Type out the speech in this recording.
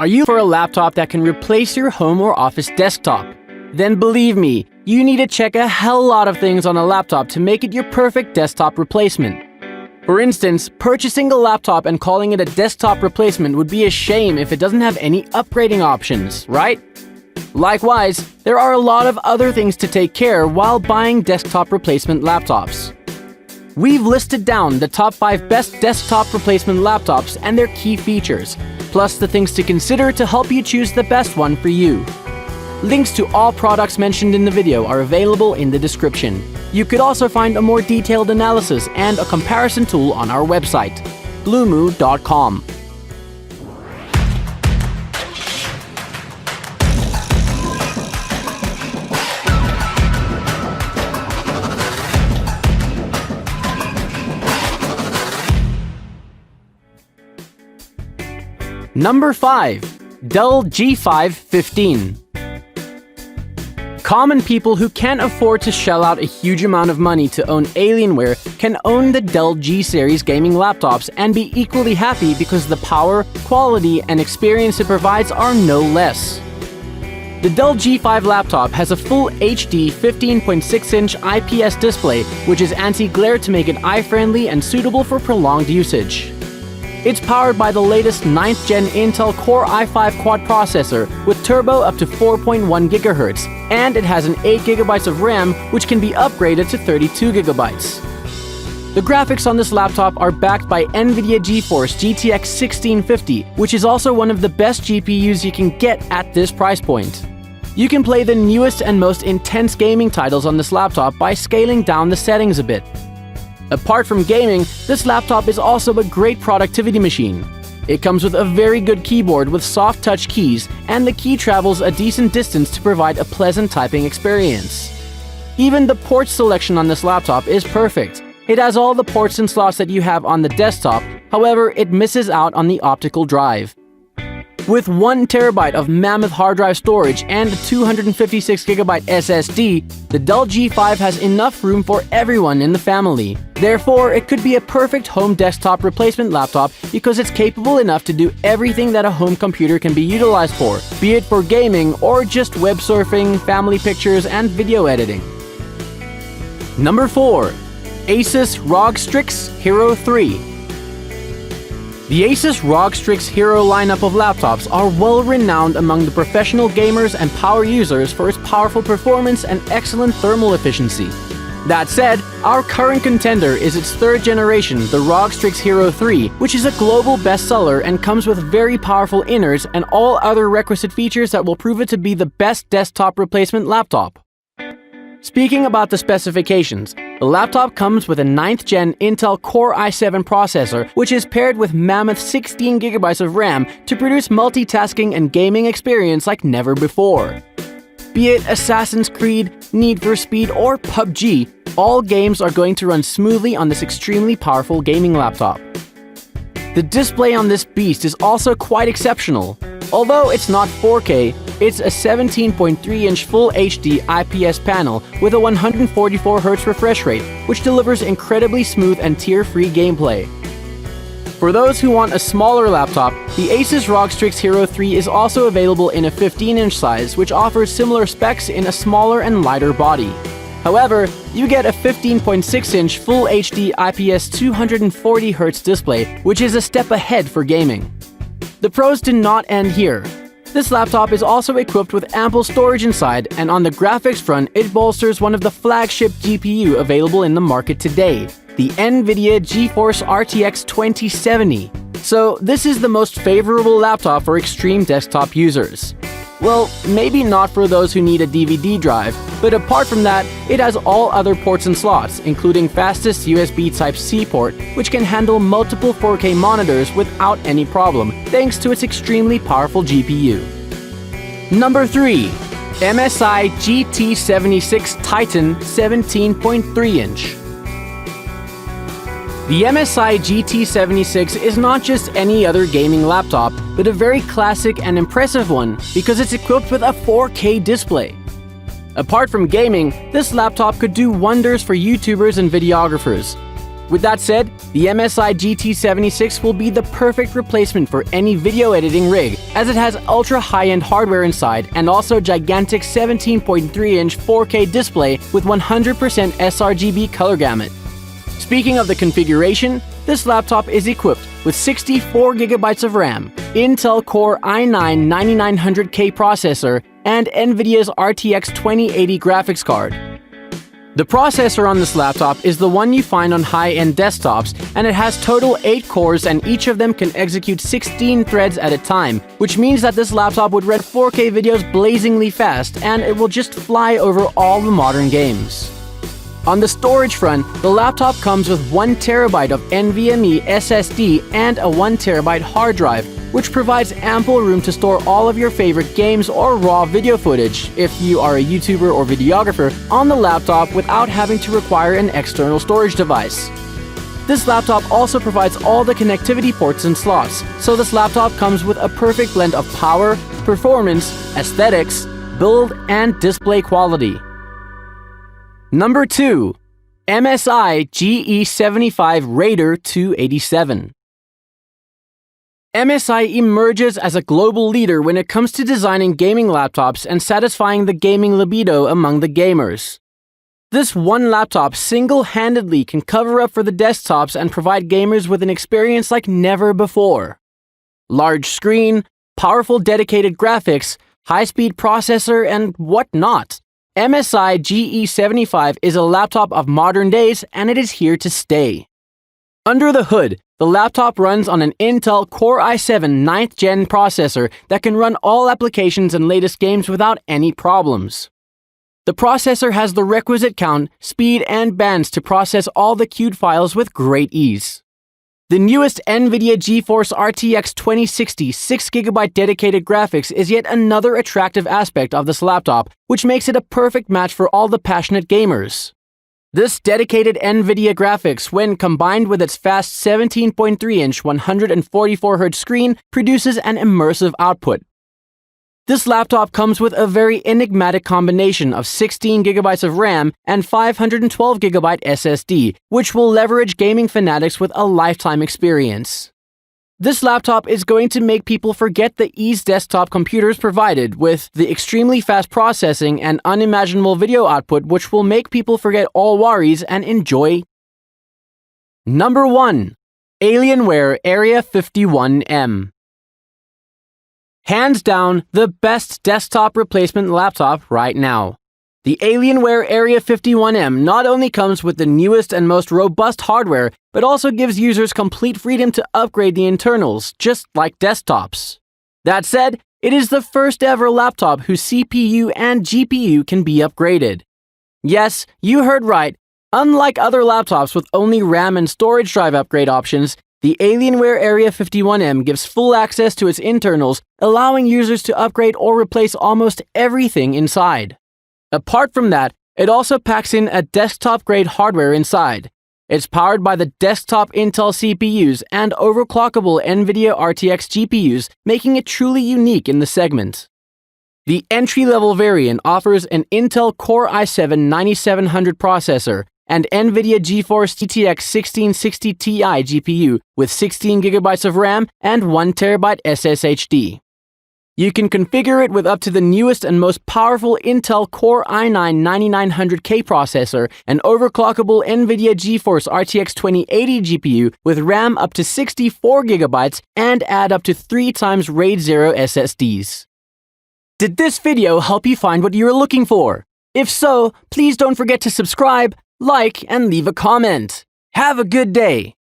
Are you for a laptop that can replace your home or office desktop? Then believe me, you need to check a hell lot of things on a laptop to make it your perfect desktop replacement. For instance, purchasing a laptop and calling it a desktop replacement would be a shame if it doesn't have any upgrading options, right? Likewise, there are a lot of other things to take care while buying desktop replacement laptops. We've listed down the top 5 best desktop replacement laptops and their key features, plus the things to consider to help you choose the best one for you. Links to all products mentioned in the video are available in the description. You could also find a more detailed analysis and a comparison tool on our website, blumoo.com. Number 5. Dell G515. Common people who can't afford to shell out a huge amount of money to own Alienware can own the Dell G series gaming laptops and be equally happy because the power, quality, and experience it provides are no less. The Dell G5 laptop has a full HD 15.6-inch IPS display, which is anti-glare to make it eye-friendly and suitable for prolonged usage. It's powered by the latest 9th Gen Intel Core i5 quad processor with turbo up to 4.1 GHz, and it has an 8 GB of RAM, which can be upgraded to 32 GB. The graphics on this laptop are backed by NVIDIA GeForce GTX 1650, which is also one of the best GPUs you can get at this price point. You can play the newest and most intense gaming titles on this laptop by scaling down the settings a bit. Apart from gaming, this laptop is also a great productivity machine. It comes with a very good keyboard with soft touch keys, and the key travels a decent distance to provide a pleasant typing experience. Even the port selection on this laptop is perfect. It has all the ports and slots that you have on the desktop, however, it misses out on the optical drive. With 1 TB of mammoth hard drive storage and a 256 GB SSD, the Dell G5 has enough room for everyone in the family. Therefore, it could be a perfect home desktop replacement laptop because it's capable enough to do everything that a home computer can be utilized for, be it for gaming or just web surfing, family pictures, and video editing. Number 4. Asus ROG Strix Hero 3. The Asus ROG Strix Hero lineup of laptops are well renowned among the professional gamers and power users for its powerful performance and excellent thermal efficiency. That said, our current contender is its 3rd generation, the ROG Strix Hero 3, which is a global bestseller and comes with very powerful innards and all other requisite features that will prove it to be the best desktop replacement laptop. Speaking about the specifications, the laptop comes with a 9th Gen Intel Core i7 processor, which is paired with mammoth 16 GB of RAM to produce multitasking and gaming experience like never before. Be it Assassin's Creed, Need for Speed, or PUBG, all games are going to run smoothly on this extremely powerful gaming laptop. The display on this beast is also quite exceptional. Although it's not 4K, it's a 17.3-inch Full HD IPS panel with a 144Hz refresh rate, which delivers incredibly smooth and tear-free gameplay. For those who want a smaller laptop, the Asus ROG Strix Hero 3 is also available in a 15-inch size, which offers similar specs in a smaller and lighter body. However, you get a 15.6-inch Full HD IPS 240Hz display, which is a step ahead for gaming. The pros did not end here. This laptop is also equipped with ample storage inside, and on the graphics front, it bolsters one of the flagship GPU available in the market today, the NVIDIA GeForce RTX 2070. So this is the most favorable laptop for extreme desktop users. Well, maybe not for those who need a DVD drive, but apart from that, it has all other ports and slots, including fastest USB Type-C port, which can handle multiple 4K monitors without any problem, thanks to its extremely powerful GPU. Number 3. MSI GT76 Titan 17.3-inch. The MSI GT76 is not just any other gaming laptop, but a very classic and impressive one because it's equipped with a 4K display. Apart from gaming, this laptop could do wonders for YouTubers and videographers. With that said, the MSI GT76 will be the perfect replacement for any video editing rig, as it has ultra high-end hardware inside and also gigantic 17.3-inch 4K display with 100% sRGB color gamut. Speaking of the configuration, this laptop is equipped with 64GB of RAM, Intel Core i9-9900K processor, and NVIDIA's RTX 2080 graphics card. The processor on this laptop is the one you find on high-end desktops, and it has total 8 cores, and each of them can execute 16 threads at a time, which means that this laptop would render 4K videos blazingly fast, and it will just fly over all the modern games. On the storage front, the laptop comes with 1TB of NVMe SSD and a 1TB hard drive, which provides ample room to store all of your favorite games or raw video footage, if you are a YouTuber or videographer, on the laptop without having to require an external storage device. This laptop also provides all the connectivity ports and slots, so this laptop comes with a perfect blend of power, performance, aesthetics, build, and display quality. Number 2. MSI Ge75 Raider 287. MSI emerges as a global leader when it comes to designing gaming laptops and satisfying the gaming libido among the gamers. This one laptop single-handedly can cover up for the desktops and provide gamers with an experience like never before. Large screen, powerful dedicated graphics, high-speed processor, and whatnot. MSI Ge75 is a laptop of modern days, and it is here to stay. Under the hood, the laptop runs on an Intel Core i7 9th Gen processor that can run all applications and latest games without any problems. The processor has the requisite count, speed, and bands to process all the queued files with great ease. The newest NVIDIA GeForce RTX 2060 6GB dedicated graphics is yet another attractive aspect of this laptop, which makes it a perfect match for all the passionate gamers. This dedicated NVIDIA graphics, when combined with its fast 17.3-inch 144Hz screen, produces an immersive output. This laptop comes with a very enigmatic combination of 16GB of RAM and 512GB SSD, which will leverage gaming fanatics with a lifetime experience. This laptop is going to make people forget the ease desktop computers provided, with the extremely fast processing and unimaginable video output, which will make people forget all worries and enjoy. Number 1. Alienware Area 51M. Hands down, the best desktop replacement laptop right now. The Alienware Area 51M not only comes with the newest and most robust hardware, but also gives users complete freedom to upgrade the internals, just like desktops. That said, it is the first ever laptop whose CPU and GPU can be upgraded. Yes, you heard right. Unlike other laptops with only RAM and storage drive upgrade options, the Alienware Area 51M gives full access to its internals, allowing users to upgrade or replace almost everything inside. Apart from that, it also packs in a desktop-grade hardware inside. It's powered by the desktop Intel CPUs and overclockable NVIDIA RTX GPUs, making it truly unique in the segment. The entry-level variant offers an Intel Core i7-9700 processor and NVIDIA GeForce GTX 1660 Ti GPU with 16GB of RAM and 1TB SSHD. You can configure it with up to the newest and most powerful Intel Core i9-9900K processor and overclockable NVIDIA GeForce RTX 2080 GPU with RAM up to 64GB and add up to 3 times RAID 0 SSDs. Did this video help you find what you were looking for? If so, please don't forget to subscribe, like, and leave a comment. Have a good day!